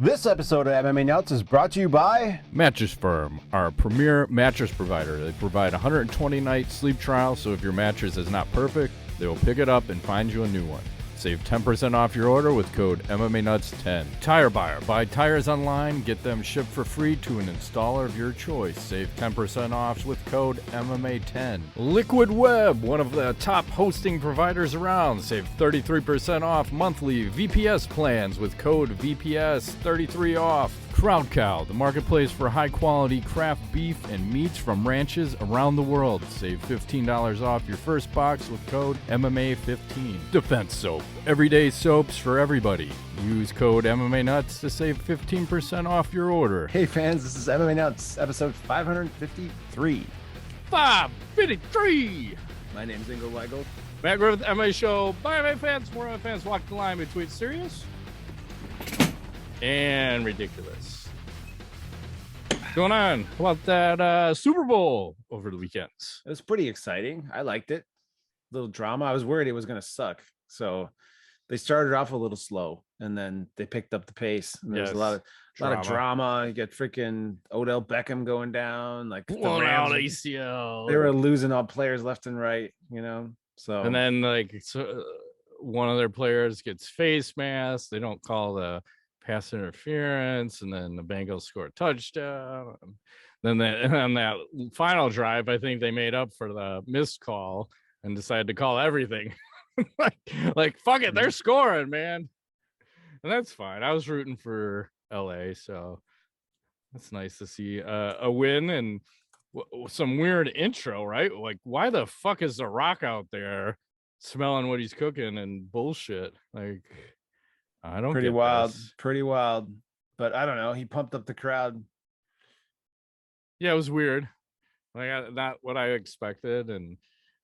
This episode of MMA Nuts is brought to you by Mattress Firm, our premier mattress provider. They provide 120-night sleep trial, so if your mattress is not perfect, they will pick it up and find you a new one. Save 10% off your order with code MMANUTS10. Tire Buyer. Buy tires online, get them shipped for free to an installer of your choice. Save 10% off with code MMA10. Liquid Web, one of the top hosting providers around. Save 33% off monthly VPS plans with code VPS33OFF. Crowd Cow, the marketplace for high-quality craft beef and meats from ranches around the world. Save $15 off your first box with code MMA15. Defense Soap, everyday soaps for everybody. Use code MMANUTS to save 15% off your order. Hey fans, this is MMA Nuts, episode 553. 553! My name's Ingo Weigel. Back with the MMA show by MMA fans, for MMA fans, walk the line between serious and ridiculous. What's going on? How about that Super Bowl over the weekends? It was pretty exciting. I liked it. Little drama. I was worried it was going to suck. So they started off a little slow and then they picked up the pace. And there was a lot of drama. You get freaking Odell Beckham going down. Like blown out ACL. They were losing all players left and right, So and then one of their players gets face masked. They don't call the pass interference, and then the Bengals score a touchdown. Then on that final drive, I think they made up for the missed call and decided to call everything. like fuck it, they're scoring, man, and that's fine. I was rooting for LA, so that's nice to see a win and some weird intro, right? Like, why the fuck is The Rock out there smelling what he's cooking and bullshit? Like, I don't pretty get wild, this. pretty wild. But I don't know. He pumped up the crowd. Yeah, it was weird. Like, not what I expected. And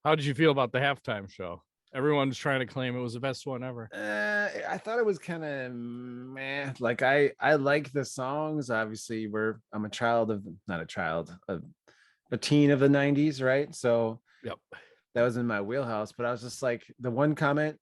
how did you feel about the halftime show? Everyone's trying to claim it was the best one ever. I thought it was kind of meh. Like I like the songs. Obviously, I'm a teen of the 90s, right? So yep, that was in my wheelhouse. But I was just like, the one comment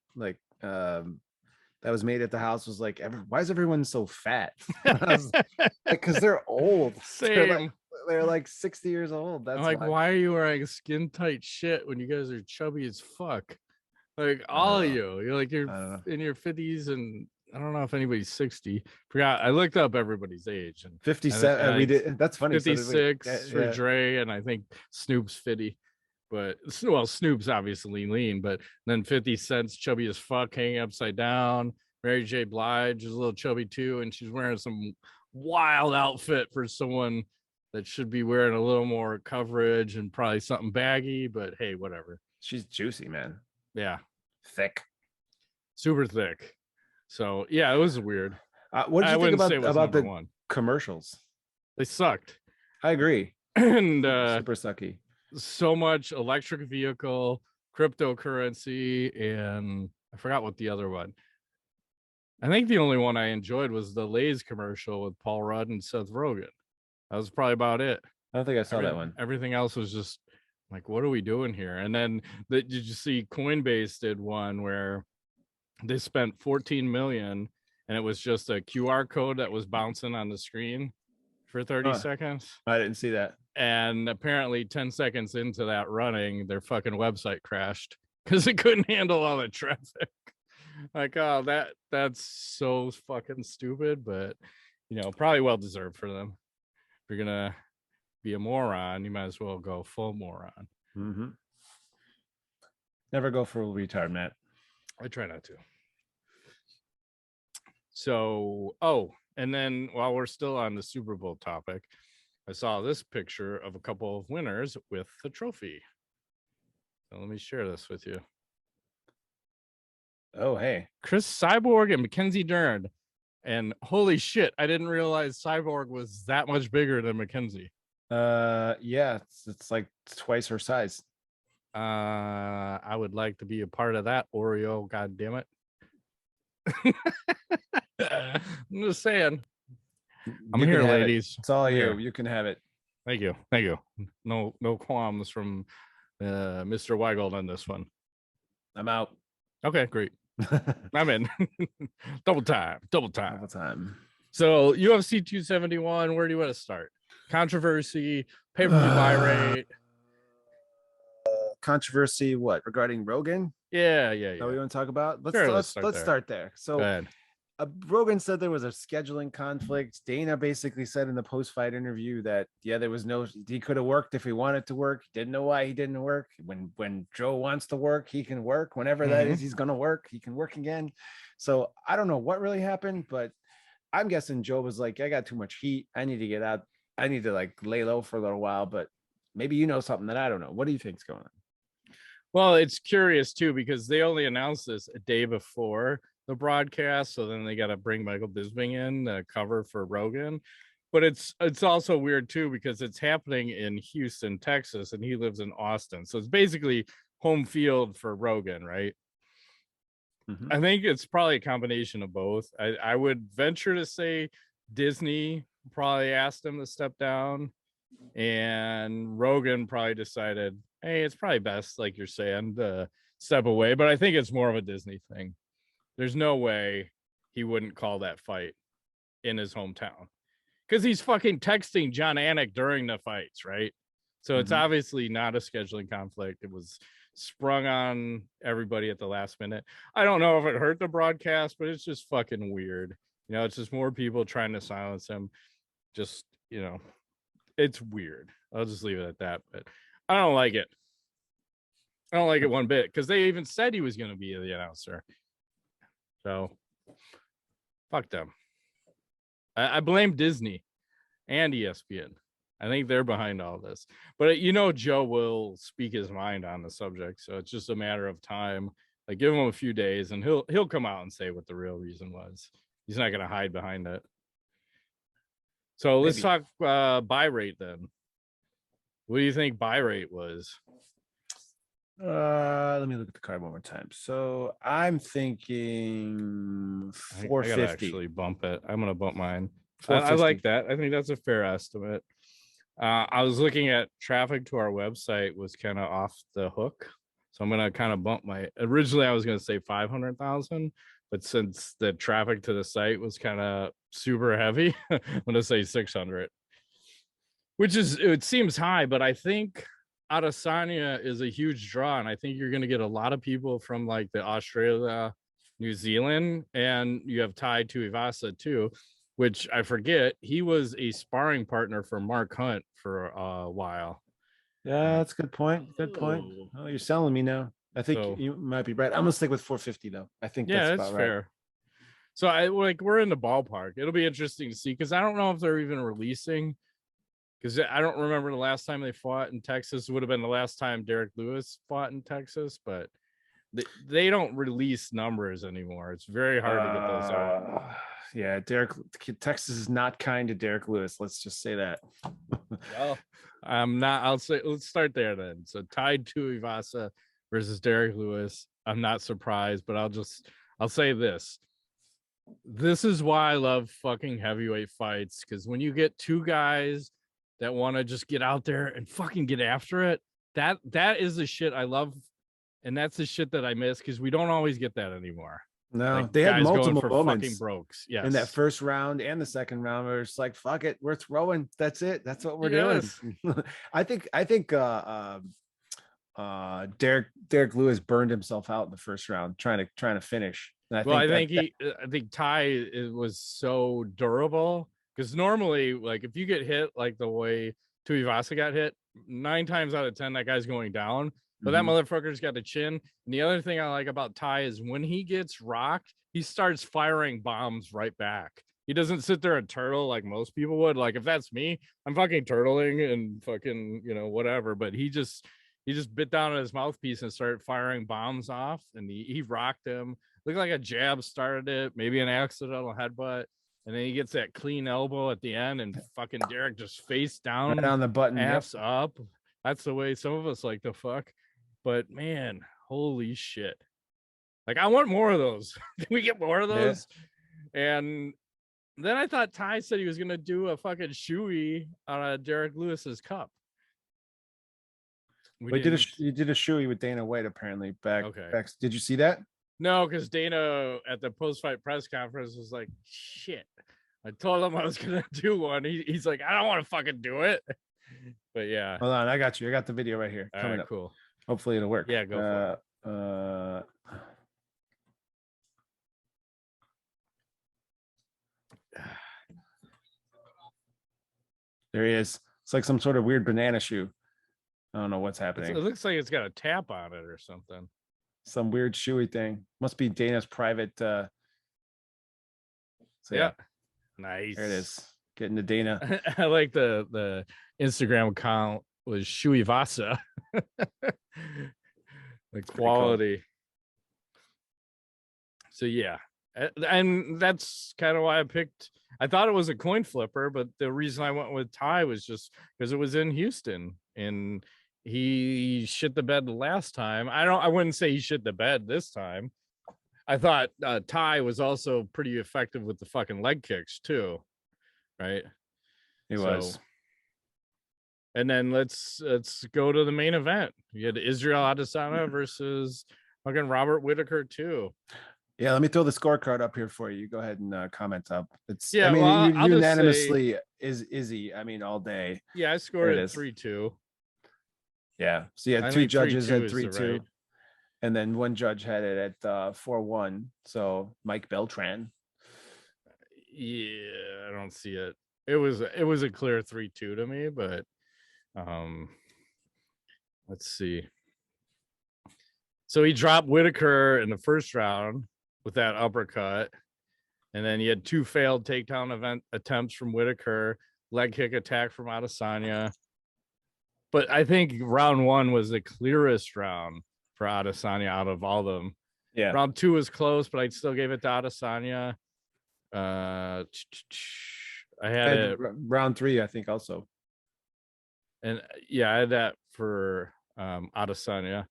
that was made at the house was like, why is everyone so fat? Because they're old. Same. They're like 60 years old. That's like, why are you wearing skin tight shit when you guys are chubby as fuck? Like, all of you, you're in your 50s, and I don't know if anybody's 60. Forgot. I looked up everybody's age, and 57. We did. That's funny. 56 for Dre, and I think Snoop's 50. But Snoop's obviously lean, but then 50 Cent's chubby as fuck, hanging upside down. Mary J. Blige is a little chubby too, and she's wearing some wild outfit for someone that should be wearing a little more coverage and probably something baggy. But hey, whatever. She's juicy, man. Yeah, thick, super thick. So yeah, it was weird. What did you think about the one commercials? They sucked. I agree. And super sucky. So much electric vehicle, cryptocurrency, and I forgot what the other one. I think the only one I enjoyed was the Lay's commercial with Paul Rudd and Seth Rogen. That was probably about it. I don't think I saw that one. Everything else was just like, what are we doing here? And then did you see Coinbase did one where they spent 14 million and it was just a QR code that was bouncing on the screen for 30 seconds. I didn't see that. And apparently 10 seconds into that running, their fucking website crashed because it couldn't handle all the traffic. Like, oh, that's so fucking stupid, but probably well deserved for them. If you're gonna be a moron, you might as well go full moron. Mm-hmm. Never go for a retard, Matt. I try not to. So, and then while we're still on the Super Bowl topic, I saw this picture of a couple of winners with the trophy. So let me share this with you. Oh, hey. Chris Cyborg and Mackenzie Dern. And holy shit, I didn't realize Cyborg was that much bigger than Mackenzie. Yeah, it's like twice her size. I would like to be a part of that, Oreo, god damn it. I'm just saying. I'm here, ladies. It's all you. You can have it. Thank you. No qualms from Mr. Weigel on this one. I'm out. Okay, great. I'm in. Double time. So UFC 271, where do you want to start? Controversy, pay-per-view buy rate. Controversy, what, regarding Rogan? Yeah. That we want to talk about? Let's start there. So Rogan said there was a scheduling conflict. Dana basically said in the post-fight interview that he could have worked if he wanted to work. He didn't know why he didn't work. When Joe wants to work, he can work. Whenever that is, he's gonna work. He can work again. So I don't know what really happened, but I'm guessing Joe was like, I got too much heat. I need to get out. I need to like lay low for a little while, but maybe you know something that I don't know. What do you think's going on? Well, it's curious too, because they only announced this a day before the broadcast. So then they got to bring Michael Bisping in to cover for Rogan. But it's also weird too, because it's happening in Houston, Texas, and he lives in Austin. So it's basically home field for Rogan, right? I think it's probably a combination of both. I would venture to say Disney probably asked him to step down, and Rogan probably decided, hey, it's probably best, like you're saying, to step away. But I think it's more of a Disney thing. There's no way he wouldn't call that fight in his hometown, because he's fucking texting John Anik during the fights, right? So it's obviously not a scheduling conflict. It was sprung on everybody at the last minute. I don't know if it hurt the broadcast, but it's just fucking weird. You know, it's just more people trying to silence him. Just, you know, it's weird. I'll just leave it at that. But I don't like it. I don't like it one bit, because they even said he was going to be the announcer. So fuck them. I blame Disney and ESPN. I think they're behind all this. But you know, Joe will speak his mind on the subject, so it's just a matter of time. Like, give him a few days, and he'll come out and say what the real reason was. He's not going to hide behind it. So let's talk buy rate then. What do you think buy rate was? Let me look at the card one more time. So I'm thinking 450. I gotta actually bump it. I'm gonna bump mine. I like that. I think that's a fair estimate. I was looking at traffic to our website was kind of off the hook, so I'm gonna kind of bump my. Originally, I was gonna say 500,000, but since the traffic to the site was kind of super heavy, I'm gonna say 600, which is, it seems high, but I think Adesanya is a huge draw, and I think you're going to get a lot of people from like the Australia, New Zealand, and you have Tuivasa too, which I forget, he was a sparring partner for Mark Hunt for a while. Yeah, that's a good point. Good point. Oh, you're selling me now. I think you might be right. I'm gonna stick with 450 though. I think that's about fair. Right. So we're in the ballpark. It'll be interesting to see, because I don't know if they're even releasing. Because I don't remember the last time they fought in Texas. It would have been the last time Derrick Lewis fought in Texas, but they don't release numbers anymore. It's very hard to get those out. Yeah, Texas is not kind to Derrick Lewis. Let's just say that. Well, I'm not. I'll say let's start there then. So tied to Tuivasa versus Derrick Lewis. I'm not surprised, but I'll say this. This is why I love fucking heavyweight fights, because when you get two guys that want to just get out there and fucking get after it, that is the shit I love, and that's the shit that I miss, because we don't always get that anymore. No, like, they had multiple moments fucking brokes. Yes. In that first round and the second round, where it's like, fuck it, we're throwing. That's it. That's what we're doing. I think Derrick Lewis burned himself out in the first round trying to finish. I think Ty was so durable, because normally, like, if you get hit like the way Tuivasa got hit, 9 times out of 10 that guy's going down. But that motherfucker's got the chin. And the other thing I like about Ty is when he gets rocked, he starts firing bombs right back. He doesn't sit there and turtle like most people would. Like, if that's me, I'm fucking turtling and fucking, you know, whatever. But he just bit down on his mouthpiece and started firing bombs off. And he rocked him. Looked like a jab started it, maybe an accidental headbutt. And then he gets that clean elbow at the end, and fucking Derrick just face down, right on the button, ass up. That's the way some of us like to fuck. But man, holy shit. Like, I want more of those. Can we get more of those? Yeah. And then I thought Ty said he was going to do a fucking shoey on a Derrick Lewis's cup. You did a shoey with Dana White, apparently. Back. Did you see that? No, because Dana at the post-fight press conference was like, shit, I told him I was gonna do one. He's like, I don't want to fucking do it. But yeah. Hold on, I got you. I got the video right here. Coming up. Cool. Hopefully it'll work. Yeah, go for it. There he is. It's like some sort of weird banana shoe. I don't know what's happening. It looks like it's got a tap on it or something. Some weird shoey thing. Must be Dana's private. So yeah. Nice. There it is. Getting to Dana. I like the Instagram account was Tuivasa. The quality. Cool. So yeah. And that's kind of why I picked. I thought it was a coin flipper, but the reason I went with Ty was just because it was in Houston and he shit the bed the last time. I wouldn't say he shit the bed this time. I thought Ty was also pretty effective with the fucking leg kicks too, right? He was. And then let's go to the main event. You had Israel Adesanya versus fucking Robert Whittaker too. Yeah, let me throw the scorecard up here for you. Go ahead and comment up. It's yeah. I mean, well, unanimously is Izzy. I mean, all day. Yeah, I scored it 3-2. Yeah. So you had 3 judges at 3-2, right. And then one judge had it at 4-1. So Mike Beltran. Yeah, I don't see it. It was a clear 3-2 to me, but let's see. So he dropped Whittaker in the first round with that uppercut, and then he had 2 failed takedown attempts from Whittaker, leg kick attack from Adesanya. But I think round 1 was the clearest round for Adesanya out of all of them. Yeah. Round 2 was close, but I still gave it to Adesanya. I had it round 3, I think, also. And yeah, I had that for Adesanya.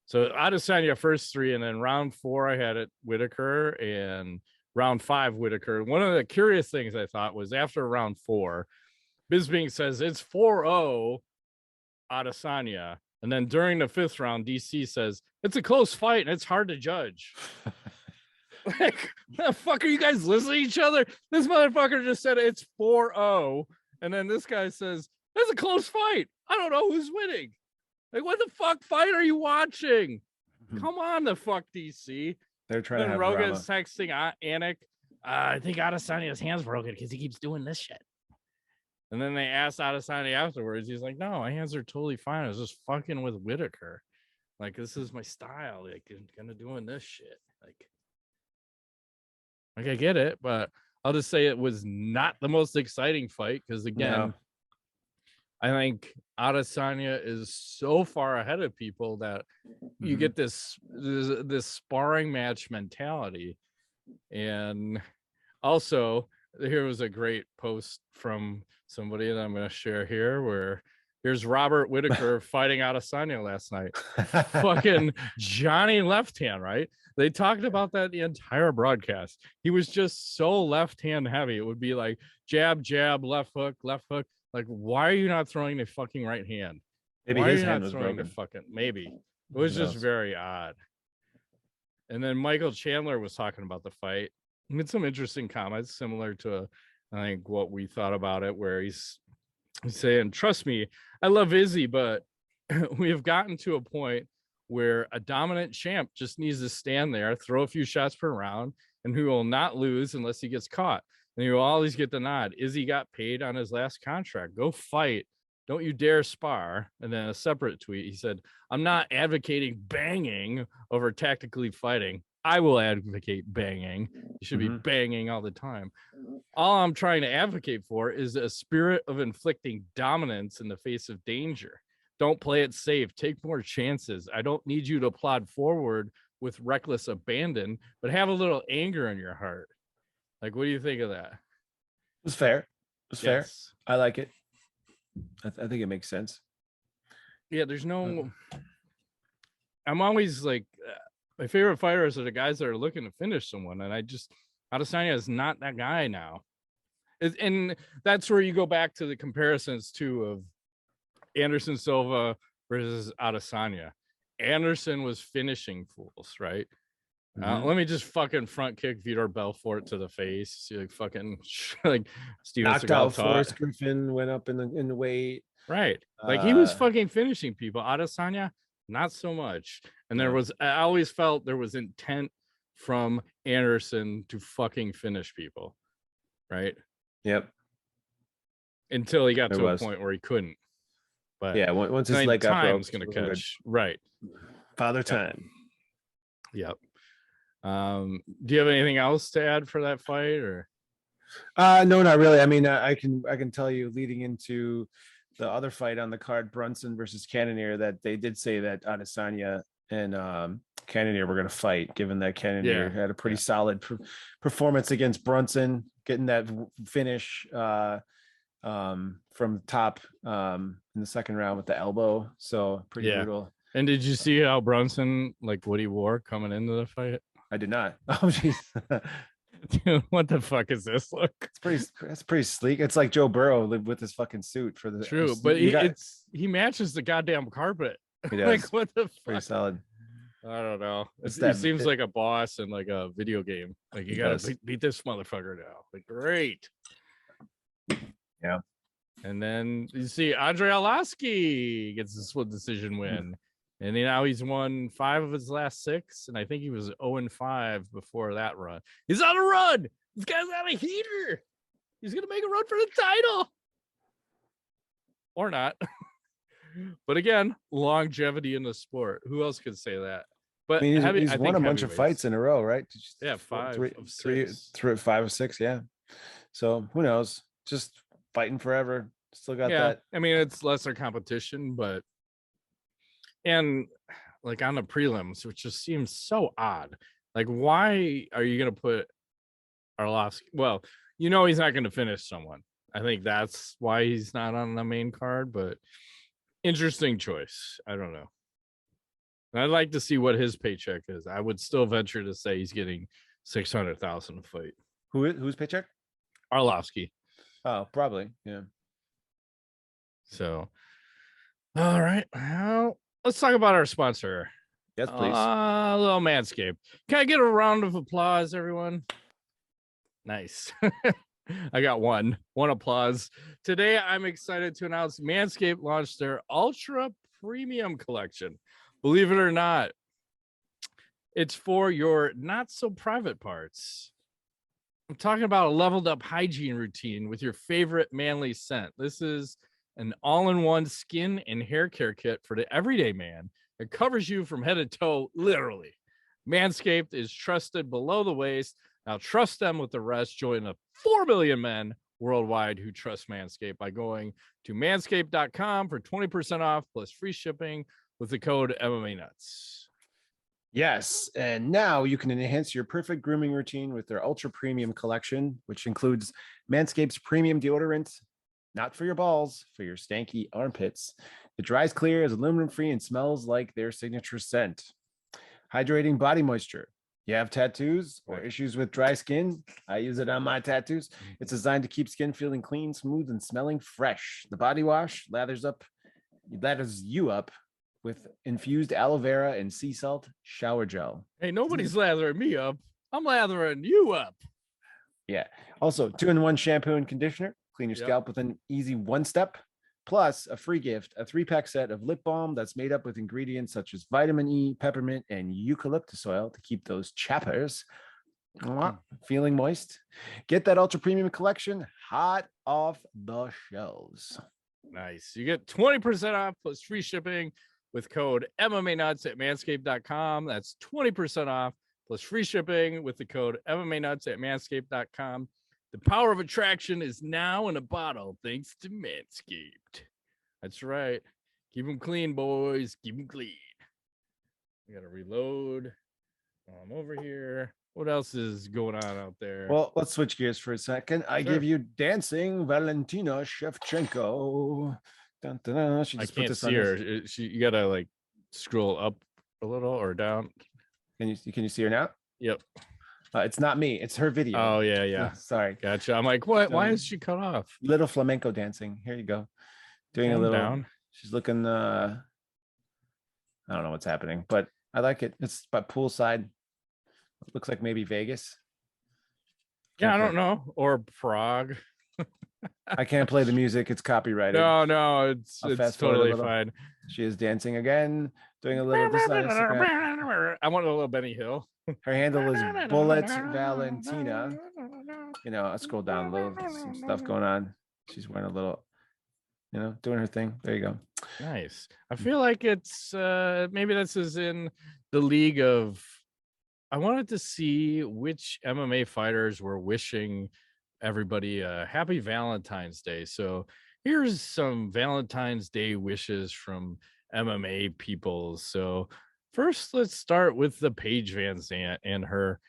So Adesanya first 3, and then round 4 I had it Whittaker, and round 5 Whittaker. One of the curious things I thought was after round 4, Bisping says it's 4-0 Adesanya, and then during the 5th round, DC says it's a close fight and it's hard to judge. Like, the fuck are you guys listening to each other? This motherfucker just said it's 4-0, and then this guy says it's a close fight. I don't know who's winning. Like, what the fuck fight are you watching? Come on, the fuck, DC. They're trying to have Rogan's texting Anik. I think Adesanya's hand's broken because he keeps doing this shit. And then they asked Adesanya afterwards. He's like, no, my hands are totally fine. I was just fucking with Whittaker. Like, this is my style. Like, I'm kind of doing this shit. Like, I get it, but I'll just say it was not the most exciting fight because, again, I think Adesanya is so far ahead of people that you get this sparring match mentality. And also, here was a great post from somebody that I'm going to share here where here's Robert Whittaker fighting Adesanya last night. Fucking Johnny left hand, right? They talked about that the entire broadcast. He was just so left hand heavy. It would be like jab, jab, left hook, left hook. Like, why are you not throwing the fucking right hand? Maybe why his hand was broken. Maybe. It was just very odd. And then Michael Chandler was talking about the fight. He made some interesting comments similar to, I think, what we thought about it, where he's saying, trust me, I love Izzy, but we have gotten to a point where a dominant champ just needs to stand there, throw a few shots per round, and who will not lose unless he gets caught. And you will always get the nod. Izzy got paid on his last contract. Go fight. Don't you dare spar. And then a separate tweet, he said, I'm not advocating banging over tactically fighting. I will advocate banging. You should be banging all the time. All I'm trying to advocate for is a spirit of inflicting dominance in the face of danger. Don't play it safe. Take more chances. I don't need you to plod forward with reckless abandon, but have a little anger in your heart. Like, what do you think of that? It was fair. It was fair. I like it. I think it makes sense. Yeah, there's no... I'm always like... my favorite fighters are the guys that are looking to finish someone, and Adesanya is not that guy now. And that's where you go back to the comparisons, too, of Anderson Silva versus Adesanya. Anderson was finishing fools, right? Let me just fucking front kick Vitor Belfort to the face. See, like fucking like Steven knocked Seagal out Forrest Griffin, went up in the weight. Right. Like he was fucking finishing people. Adesanya, not so much. And I always felt there was intent from Anderson to fucking finish people. Right. Yep. Until he got to a point where he couldn't. But yeah, once his leg got broke, time's gonna catch. Right. Father time. Yep. Do you have anything else to add for that fight, or no, not really. I mean, I can tell you leading into the other fight on the card, Brunson versus Cannonier, that they did say that Adesanya and Cannonier were going to fight, given that Cannonier had a pretty solid performance against Brunson, getting that finish from top in the second round with the elbow. So pretty brutal. And did you see how Brunson, like what he wore coming into the fight? I did not. Oh, jeez. Dude, what the fuck is this look? It's pretty sleek. It's like Joe Burrow lived with his fucking suit for the true, but he matches the goddamn carpet. He does. Like what the fuck? Pretty solid. I don't know. He seems like a boss in like a video game. Like you gotta beat this motherfucker now. Like great. Yeah. And then you see Andre Arlovski gets the split decision win. And now he's won 5 of his last 6, and I think he was 0-5 before that run. He's on a run. This guy's on a heater. He's gonna make a run for the title, or not. But again, longevity in the sport. Who else could say that? But I mean, he's won a bunch of fights in a row, right? Yeah, 5 of 6. 5 of 6. Yeah. So who knows? Just fighting forever. Still got that. I mean, it's lesser competition, but. And like on the prelims, which just seems so odd. Like, why are you going to put Arlovski? Well, he's not going to finish someone. I think that's why he's not on the main card, but interesting choice. I don't know. I'd like to see what his paycheck is. I would still venture to say he's getting $600,000 a fight. Whose paycheck? Arlovski. Oh, probably. Yeah. So, all right. Well, let's talk about our sponsor. Yes, please. A little Manscaped. Can I get a round of applause, everyone? Nice. I got one applause. Today, I'm excited to announce Manscaped launched their Ultra Premium Collection. Believe it or not, it's for your not so private parts. I'm talking about a leveled up hygiene routine with your favorite manly scent. This is an all-in-one skin and hair care kit for the everyday man. It covers you from head to toe, literally. Manscaped is trusted below the waist. Now trust them with the rest. Join the 4 million men worldwide who trust Manscaped by going to manscaped.com for 20% off plus free shipping with the code MMANUTS. Yes, and now you can enhance your perfect grooming routine with their Ultra Premium Collection, which includes Manscaped's premium deodorant, not for your balls, for your stanky armpits. It dries clear, is aluminum-free, and smells like their signature scent. Hydrating body moisture. You have tattoos or issues with dry skin? I use it on my tattoos. It's designed to keep skin feeling clean, smooth, and smelling fresh. The body wash lathers you up with infused aloe vera and sea salt shower gel. Hey, nobody's lathering me up. I'm lathering you up. Yeah. Also, 2-in-1 shampoo and conditioner. Clean your scalp with an easy 1-step. Plus, a free gift, a 3-pack set of lip balm that's made up with ingredients such as vitamin E, peppermint, and eucalyptus oil to keep those chappers feeling moist. Get that Ultra Premium Collection hot off the shelves. Nice. You get 20% off plus free shipping with code MMANUTS at manscaped.com. That's 20% off plus free shipping with the code MMANUTS at manscaped.com. The power of attraction is now in a bottle thanks to Manscaped. That's right. Keep them clean, boys. Keep them clean. I got to reload. I'm over here. What else is going on out there? Well, let's switch gears for a second. I give you dancing Valentina Schevchenko. Dun, dun, dun. She just I can't see her. You got to like scroll up a little or down. Can you see her now? Yep. It's not me. It's her video. Oh, yeah. Sorry. Gotcha. I'm like, what? Why is she cut off? Little flamenco dancing. Here you go. Doing a little down. She's looking, I don't know what's happening, but I like it. It's by poolside. Looks like maybe Vegas. Yeah, I don't know. Or Prague. I can't play the music. It's copyrighted. No, it's totally fine. She is dancing again, doing a little bit on Instagram. I want a little Benny Hill. Her handle is Bullet Valentina. I'll scroll down a little, some stuff going on. She's wearing a little, doing her thing. There you go. Nice. I feel like it's maybe this is in the league of, I wanted to see which MMA fighters were wishing everybody a happy Valentine's Day. So here's some Valentine's Day wishes from MMA people. So first, let's start with the Paige Van Zandt and her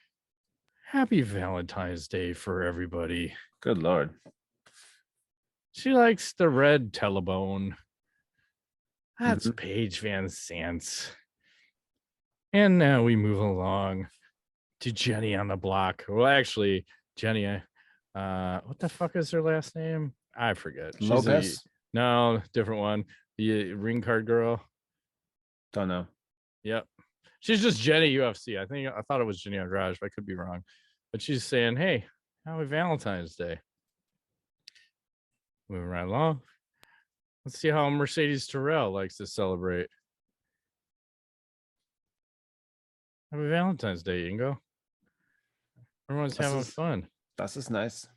happy Valentine's Day for everybody. Good Lord. She likes the red telebone. That's Paige Van Zandt. And now we move along to Jenny on the block. Well, actually, Jenny, what the fuck is her last name? I forget. Lopez? No, different one. The ring card girl. Don't know. Yep. She's just Jenny UFC. I thought it was Jenny Andrade, but I could be wrong. But she's saying, hey, happy Valentine's Day. Moving right along. Let's see how Mercedes Terrell likes to celebrate. Happy Valentine's Day, Ingo. Everyone's having fun. That's just nice.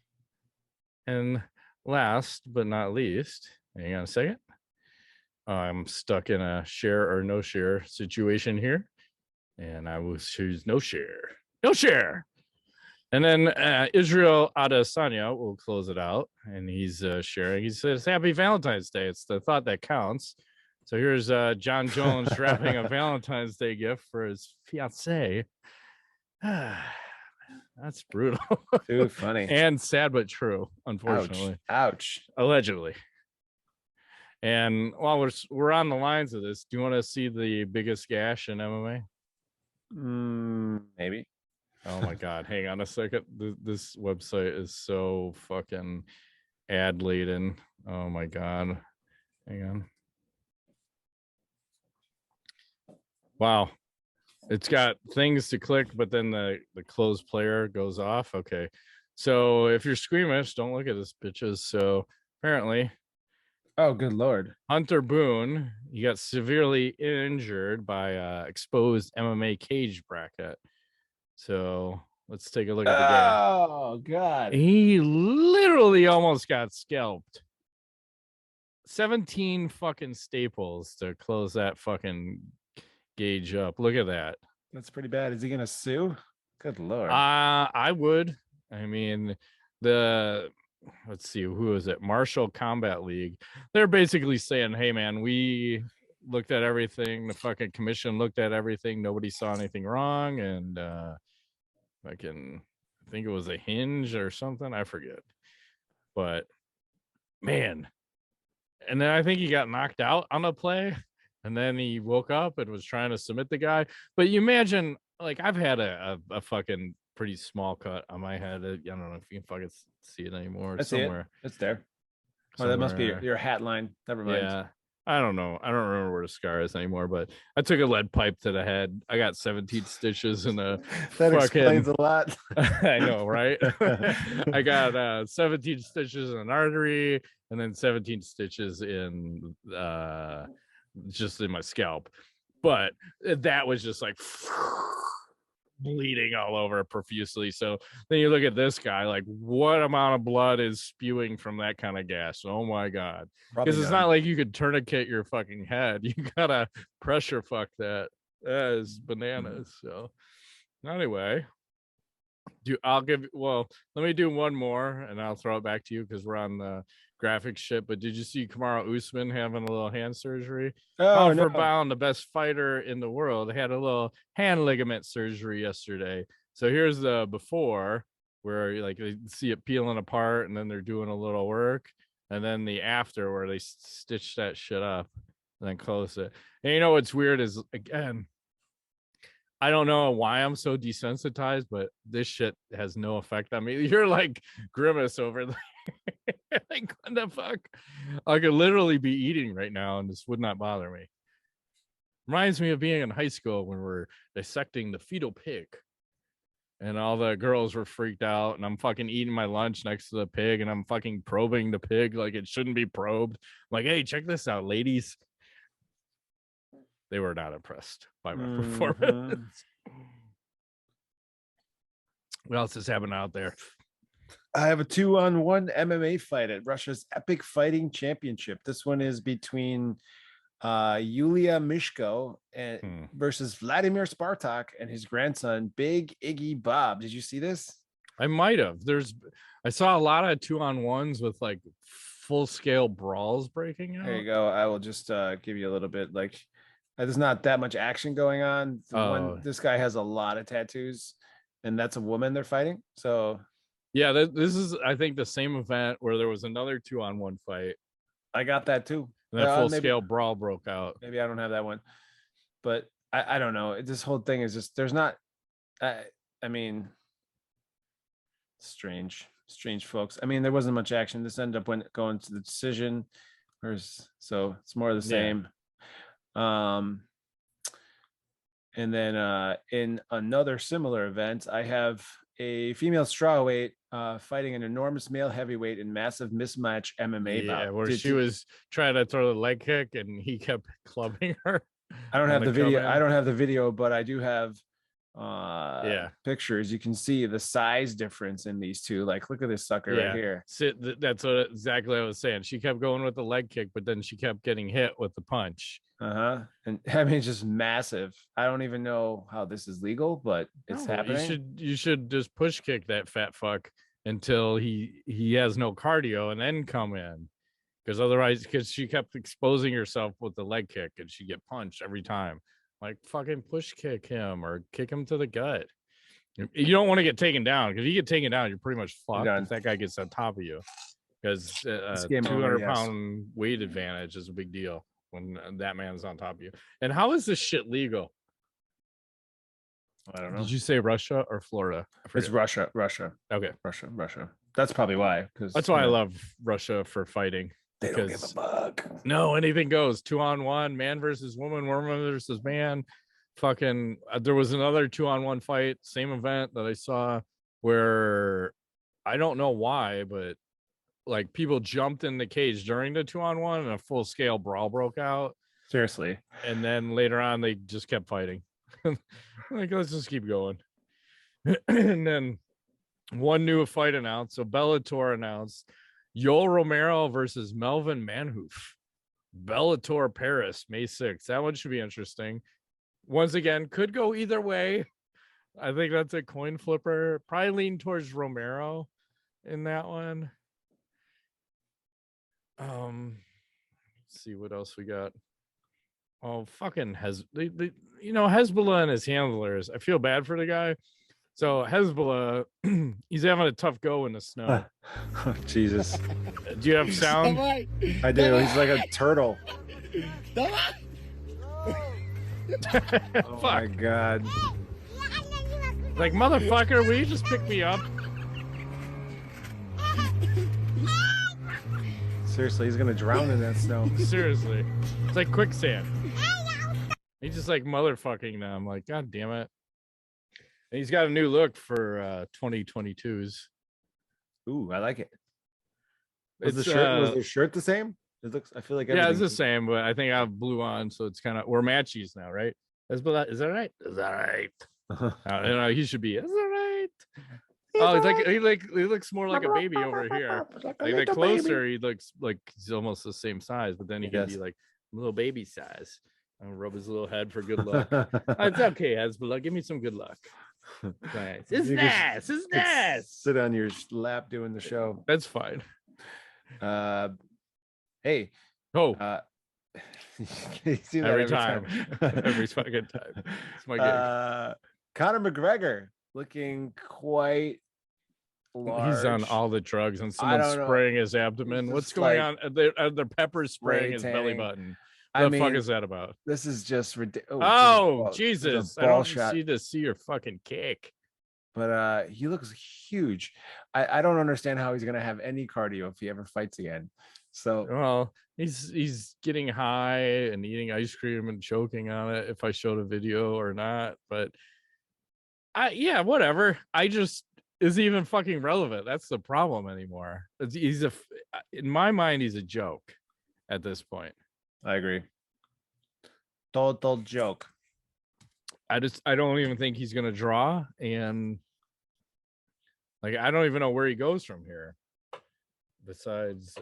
And last but not least, hang on a second. I'm stuck in a share or no share situation here. And I will choose no share. No share. And then Israel Adesanya will close it out. And he's sharing. He says, happy Valentine's Day. It's the thought that counts. So here's John Jones wrapping a Valentine's Day gift for his fiancée. That's brutal. Too funny. And sad but true, unfortunately. Ouch. Allegedly. And while we're on the lines of this, do you want to see the biggest gash in MMA? Maybe. Oh my God. Hang on a second. This website is so fucking ad laden. Oh my God. Hang on. Wow. It's got things to click, but then the close player goes off. Okay. So if you're squeamish, don't look at this, bitches. So apparently, oh, good Lord. Hunter Boone, he got severely injured by exposed MMA cage bracket. So let's take a look at the game. Oh, God. He literally almost got scalped. 17 fucking staples to close that fucking gauge up. Look at that. That's pretty bad. Is he gonna sue? Good Lord. I would. I mean, let's see, who is it? Martial Combat League. They're basically saying, hey man, we looked at everything. The fucking commission looked at everything. Nobody saw anything wrong. And I think it was a hinge or something. I forget. But man. And then I think he got knocked out on the play. And then he woke up and was trying to submit the guy. But you imagine, like, I've had a fucking pretty small cut on my head. I don't know if you can fucking see it anymore. I see somewhere. It's there. Oh, that must be your hat line. Never mind. Yeah. I don't know. I don't remember where the scar is anymore, but I took a lead pipe to the head. I got 17 stitches in a that explains a lot. I know, right? I got 17 stitches in an artery and then 17 stitches in just in my scalp. But that was just like bleeding all over profusely. So then you look at this guy, like, what amount of blood is spewing from that kind of gas? Oh my God. Because it's not like you could tourniquet your fucking head. You gotta pressure fuck that. That is bananas. So anyway, let me do one more and I'll throw it back to you because we're on the graphic shit. But did you see Kamaru Usman having a little hand surgery? Oh, no. Bound, the best fighter in the world, had a little hand ligament surgery yesterday. So here's the before, where like you see it peeling apart and then they're doing a little work, and then the after where they stitch that shit up and then close it. And you know what's weird is, again, I don't know why I'm so desensitized, but this shit has no effect on me. You're like Grimace over there. Like, what the fuck? I could literally be eating right now and this would not bother me. Reminds me of being in high school when we're dissecting the fetal pig. and all the girls were freaked out, and I'm fucking eating my lunch next to the pig, and I'm fucking probing the pig like it shouldn't be probed. I'm like, hey, check this out, ladies. They were not impressed by my performance. What else is happening out there? I have a 2-on-1 MMA fight at Russia's Epic Fighting Championship. This one is between Yulia Mishko versus Vladimir Spartak and his grandson, Big Iggy Bob. Did you see this? I might have. I saw a lot of 2-on-1s with like full-scale brawls breaking out. There you go. I will just give you a little bit. Like, there's not that much action going on. This guy has a lot of tattoos, and that's a woman they're fighting. So yeah, this is, I think, the same event where there was another 2-on-1 fight. I got that too. And that full-scale brawl broke out. Maybe I don't have that one, but I don't know. This whole thing is just, there's not, I mean, strange folks. I mean, there wasn't much action. This ended up going to the decision, so it's more of the same. And then in another similar event, I have a female strawweight fighting an enormous male heavyweight in massive mismatch MMA bout. Where she was trying to throw the leg kick and he kept clubbing her. I don't have the video. I don't have the video, but I do have pictures. You can see the size difference in these two. Like, look at this sucker right here. That's exactly what I was saying. She kept going with the leg kick, but then she kept getting hit with the punch. And I mean, it's just massive. I don't even know how this is legal, but it's happening. You should just push kick that fat fuck until he has no cardio and then come in, because otherwise, because she kept exposing herself with the leg kick and she get punched every time. Like, fucking push kick him or kick him to the gut. You don't want to get taken down, because if you get taken down, you're pretty much fucked if that guy gets on top of you, because 200-pound weight advantage is a big deal when that man's on top of you. And how is this shit legal? I don't know. Did you say Russia or Florida? It's Russia. Okay. Russia. That's probably why. That's why I love Russia for fighting. They don't give a fuck. No, anything goes. 2-on-1, man versus woman versus man. Fucking, there was another 2-on-1 fight, same event that I saw, where I don't know why, but like people jumped in the cage during the 2-on-1 and a full scale brawl broke out. Seriously. And then later on, they just kept fighting. Like, let's just keep going. And then one new fight announced. So Bellator announced Yoel Romero versus Melvin Manhoef. Bellator Paris, May 6th. That one should be interesting. Once again, could go either way. I think that's a coin flipper. Probably lean towards Romero in that one. Let's see what else we got. Oh, fucking Hasbullah and his handlers. I feel bad for the guy. So Hasbullah, he's having a tough go in the snow. Jesus. Do you have sound? I do. He's like a turtle. Oh my God. Like, motherfucker, will you just pick me up? Seriously, he's gonna drown in that snow. Seriously. It's like quicksand. He's just like motherfucking them. Like, God damn it. And he's got a new look for 2022s. Ooh, I like it. Was the shirt the same? It looks, I feel like it's the same, but I think I have blue on, so it's kind of, we're matchies now, right? Is that right? Is that right? He should be. Is that right? He looks more like a baby over here. Like the closer baby. He looks like he's almost the same size, but then he can be like little baby size. I'll rub his little head for good luck. It's okay, Hasbullah. Give me some good luck. Nice. It's nice. It's nice. Sit on your lap doing the show. That's fine. Hey. You see that every time. Every fucking time. It's my gig. Conor McGregor looking quite large. He's on all the drugs, and someone's spraying his abdomen. What's going on? They're pepper spraying his belly button. What the fuck is that about? This is just ridiculous. Oh, Jesus. I don't see your fucking kick. But he looks huge. I don't understand how he's going to have any cardio if he ever fights again. So, well, he's getting high and eating ice cream and choking on it, if I showed a video or not. But Yeah, whatever. Is he even fucking relevant? That's the problem anymore. In my mind, he's a joke at this point. I agree. Total joke. I don't even think he's gonna draw, and like I don't even know where he goes from here. Besides,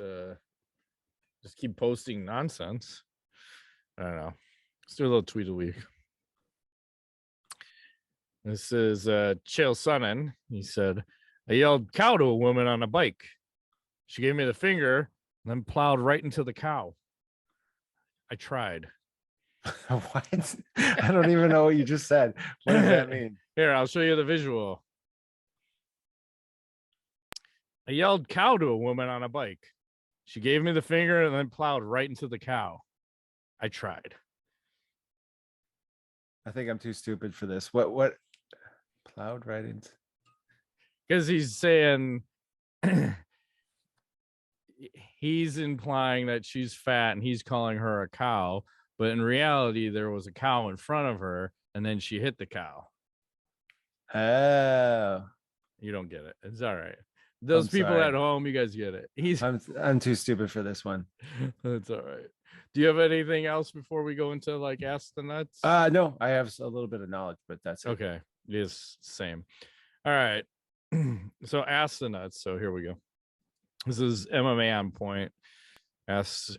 just keep posting nonsense. I don't know. Let's do a little tweet a week. This is Chael Sonnen. He said, I yelled cow to a woman on a bike. She gave me the finger and then plowed right into the cow. I tried. What? I don't even know what you just said. What does that mean? Here, I'll show you the visual. I yelled cow to a woman on a bike. She gave me the finger and then plowed right into the cow. I tried. I think I'm too stupid for this. What? Plowed right into? Because he's saying he's implying that she's fat and he's calling her a cow, but in reality there was a cow in front of her and then she hit the cow. Oh, you don't get it. It's all right. Those people at home, you guys get it. I'm too stupid for this one. That's all right. Do you have anything else before we go into like Ask the Nuts? No, I have a little bit of knowledge, but that's it. Okay. Yes, same. All right. So Ask the Nuts. So here we go. This is MMA on point. Asks,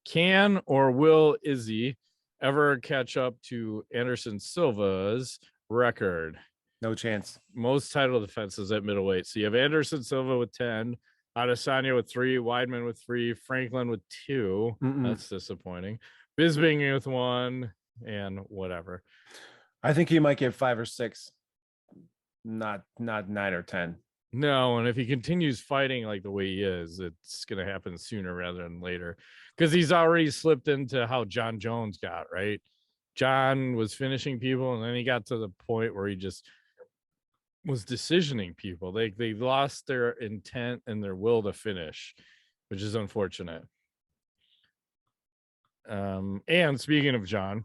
can or will Izzy ever catch up to Anderson Silva's record? No chance. Most title defenses at middleweight. So you have Anderson Silva with 10, Adesanya with 3, Weidman with 3, Franklin with 2. That's disappointing. Bisping with 1, and whatever. I think he might get 5 or 6, not 9 or 10. No, and if he continues fighting like the way he is, it's going to happen sooner rather than later. Because he's already slipped into how John Jones got, right? John was finishing people, and then he got to the point where he just was decisioning people. They lost their intent and their will to finish, which is unfortunate. And speaking of John,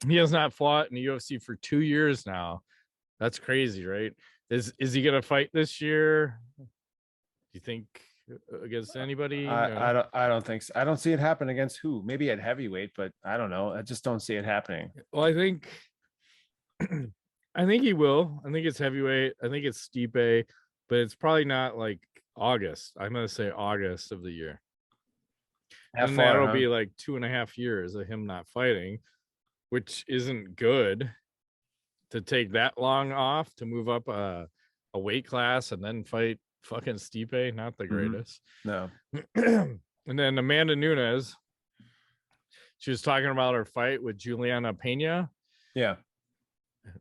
he has not fought in the UFC for 2 years now. That's crazy, right? Is he gonna fight this year? Do you think against anybody? I don't think so. I don't see it happen against who? Maybe at heavyweight, but I don't know. I just don't see it happening. Well, I think he will. I think it's heavyweight. I think it's Stipe, but it's probably not like August. I'm gonna say August of the year. And that'll be like 2.5 years of him not fighting, which isn't good. To take that long off to move up a weight class and then fight fucking Stipe, not the greatest. No. And then Amanda Nunes, she was talking about her fight with Juliana Pena. Yeah.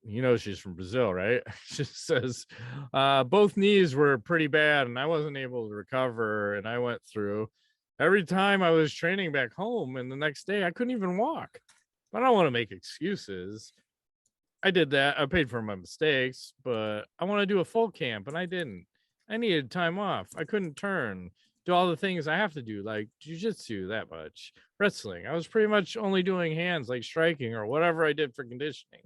You know she's from Brazil, right? She says, both knees were pretty bad and I wasn't able to recover. And I went through every time I was training back home, and the next day I couldn't even walk. I don't want to make excuses. I did that. I paid for my mistakes, but I want to do a full camp, and I didn't. I needed time off. I couldn't do all the things I have to do, like jiu-jitsu that much. Wrestling. I was pretty much only doing hands, like striking or whatever I did for conditioning.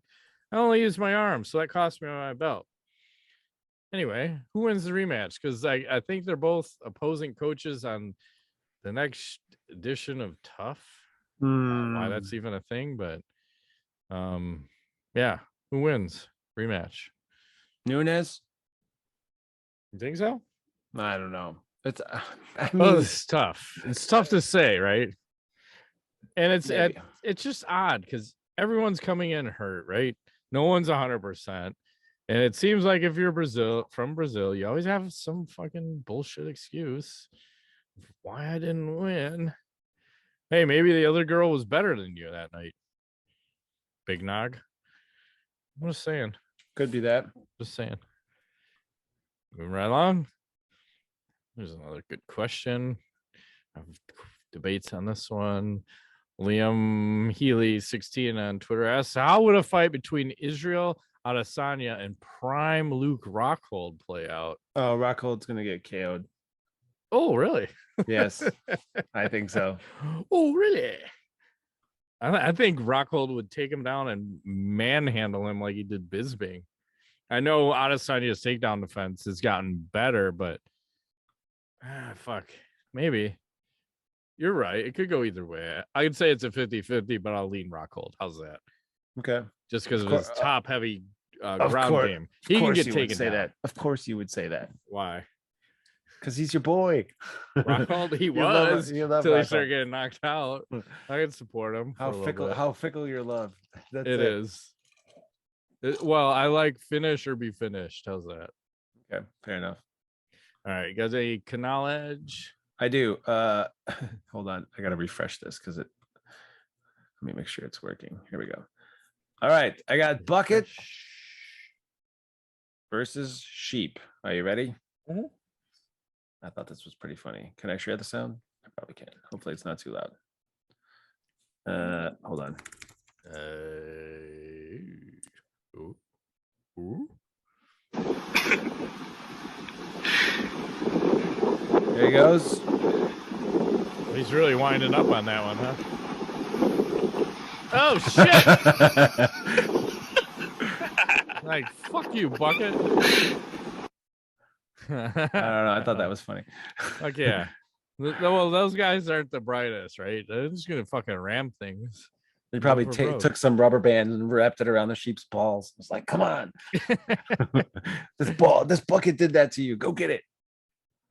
I only used my arms, so that cost me my belt. Anyway, who wins the rematch? Because I think they're both opposing coaches on the next edition of Tough. Why that's even a thing, but yeah, who wins rematch? Nunes. You think so? I don't know. It's it's tough. It's tough to say, right? And it's just odd because everyone's coming in hurt, right? No one's 100%, and it seems like if you're from Brazil, you always have some fucking bullshit excuse why I didn't win. Hey, maybe the other girl was better than you that night. Big Nog. I'm just saying. Could be that. Just saying. Moving right along. There's another good question. I have debates on this one. Liam Healy 16 on Twitter asks, how would a fight between Israel Adesanya and prime Luke Rockhold play out? Oh, Rockhold's gonna get KO'd. Oh, really? Yes, I think so. Oh, really? I think Rockhold would take him down and manhandle him like he did Bisping. I know Adesanya's takedown defense has gotten better, but fuck, maybe. You're right. It could go either way. I'd say it's a 50-50, but I'll lean Rockhold. How's that? Okay. Just because of his top-heavy ground game. He can get taken down. That. Of course you would say that. Why? Because he's your boy. Rockhold, he was until he started getting knocked out. I can support him. How fickle your love. That's it is. Well, I like finish or be finished. How's that? Okay, fair enough. All right, you guys, a Canal Edge? I do. Hold on, I gotta refresh this because let me make sure it's working. Here we go. All right, I got Bucket versus Sheep. Are you ready? Mm-hmm. I thought this was pretty funny. Can I share the sound? I probably can. Hopefully it's not too loud. Hold on. There he goes. He's really winding up on that one, huh? Oh shit! Like, fuck you, Bucket. I don't know. I thought that was funny. Fuck yeah. Well, those guys aren't the brightest, right? They're just gonna fucking ram things. They probably took some rubber band and wrapped it around the sheep's balls. It's like, come on, this Bucket did that to you. Go get it.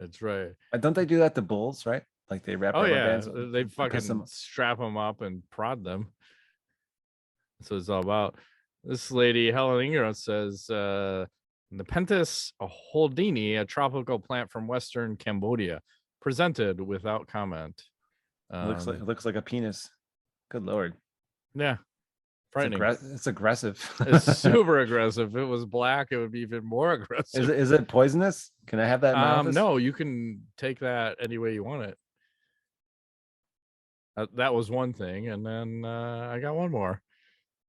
That's right. Don't they do that to bulls? Right? Like they wrap rubber bands. They fucking strap them up and prod them. That's what it's all about. This lady, Helen Ingram, says Nepenthes holdini, a tropical plant from Western Cambodia, presented without comment. It looks like a penis. Good Lord. Yeah. Frightening. It's aggressive. It's super aggressive. If it was black, it would be even more aggressive. Is it poisonous? Can I have that in my office? No, you can take that any way you want it. That was one thing. And then I got one more.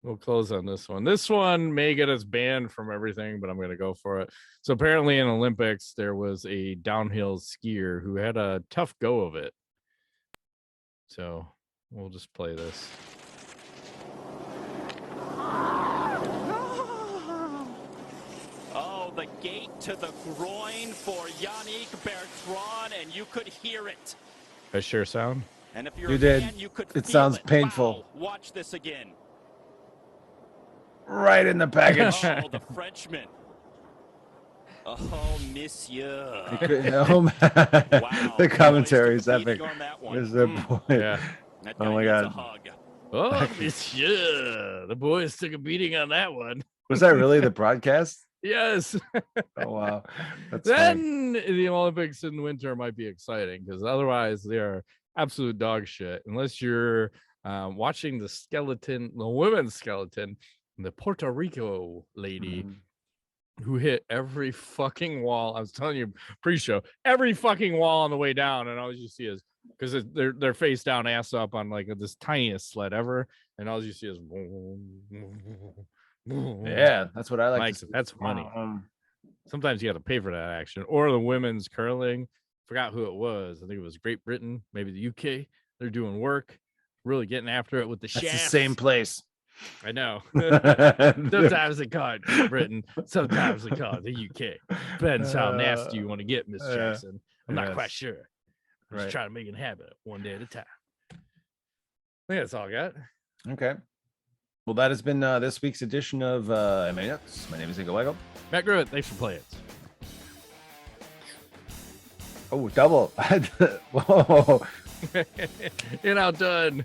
We'll close on this one. This one may get us banned from everything, but I'm going to go for it. So apparently in Olympics, there was a downhill skier who had a tough go of it. So we'll just play this. Oh, the gate to the groin for Yannick Bertrand, and you could hear it. I share sound? And if you're you did. Fan, you could it sounds painful. Wow. Watch this again. Right in the package. Oh, the Frenchman. Oh, monsieur. Oh, man. Wow. The commentary is epic. Is the boy? Yeah. Oh my God. Oh, monsieur. The boys took a beating on that one. Was that really the broadcast? Yes. Oh wow. That's then funny. The Olympics in winter might be exciting because otherwise they are absolute dog shit. Unless you're watching the women's skeleton, the Puerto Rico lady who hit every fucking wall. I was telling you pre-show, every fucking wall on the way down, and all you see is because they're face down, ass up on like this tiniest sled ever, and all you see is yeah, that's what I like. That's funny. Sometimes you got to pay for that action. Or the women's curling. Forgot who it was. I think it was Great Britain, maybe the UK. They're doing work, really getting after it with the shafts. That's the same place. I know. Sometimes they call it Great Britain. Sometimes they call it the UK. Depends how nasty you want to get, Miss Jackson. I'm not quite sure. I'm just trying to make it happen one day at a time. I think that's all I got. Okay. Well, that has been this week's edition of MMANUTS. My name is YWHMAGIC. Matt Gruitt, thanks for playing. Oh, double. Whoa. You're outdone.